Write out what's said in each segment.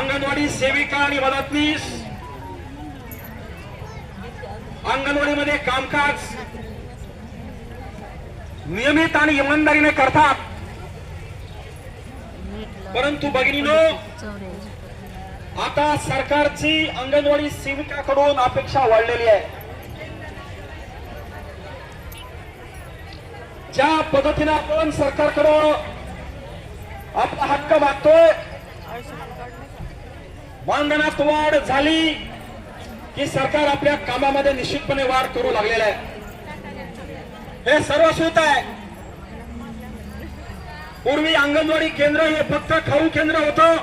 अंगणवाडी सेविका आणि मदतनीस अंगणवाडीमध्ये कामकाज नियमित आणि इमानदारीने करतात, परंतु भगिनीनो आता सरकारची अंगणवाडी सेविकाकडून अपेक्षा वाढलेली आहे। ज्या पद्धतीने आपण सरकारकडे आपला हक्क मागतोय, मानधनात वाढ झाली की सरकार आपल्या कामामध्ये निश्चितपणे वाढ करू लागलेलं आहे। हे सर्व होत आहे। पूर्वी अंगणवाडी केंद्र हे फक्त खाऊ केंद्र होतं,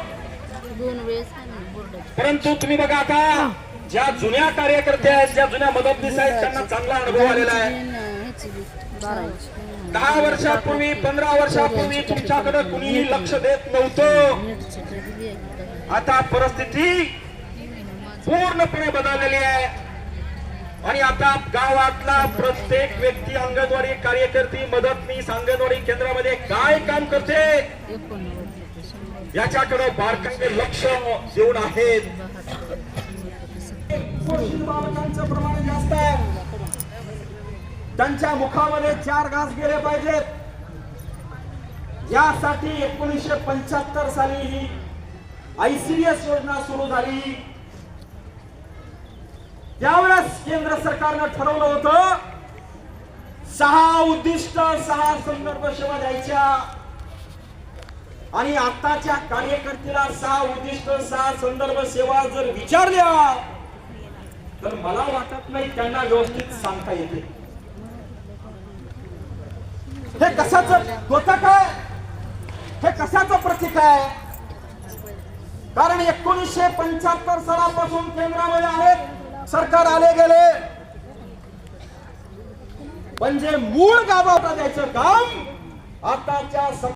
परंतु तुम्ही बघा आता ज्या जुन्या कार्यकर्त्या आहेत, ज्या जुन्या मदतनीस आहेत, त्यांना चांगला अनुभव आलेला आहे। 10 वर्षापूर्वी 15 वर्षापूर्वी तुमच्याकडे कुणीही लक्ष देत नव्हतं, आता परिस्थिती पूर्णपणे बदललेली आहे आणि आता गावातला प्रत्येक व्यक्ती अंगणवाडी कार्यकर्ती मदतनीस अंगणवाडी केंद्रामध्ये काय काम करते याच्याकडे बारकाईने लक्ष देऊन आहेत। बालकांचं प्रमाण जास्त आहे, त्यांच्या मुखामध्ये 4 घास गेले पाहिजेत। यासाठी 1975 साली ही ICDS योजना सुरू झाली। त्यावेळेस केंद्र सरकारने ठरवलं होतं 6 उद्दिष्ट 6 संदर्भ सेवा द्यायच्या आणि आताच्या कार्यकर्त्याला 6 उद्दिष्ट 6 संदर्भ सेवा जर विचारल्या तर मला वाटत नाही त्यांना व्यवस्थित सांगता येते। हे कशाचं द्योतक आहे, हे कशाचं प्रतीक आहे? कारण 1975 सालापासून केंद्रामध्ये आहेत, सरकार आले गेले, म्हणजे मूळ गाभा द्यायचं काम आताच्या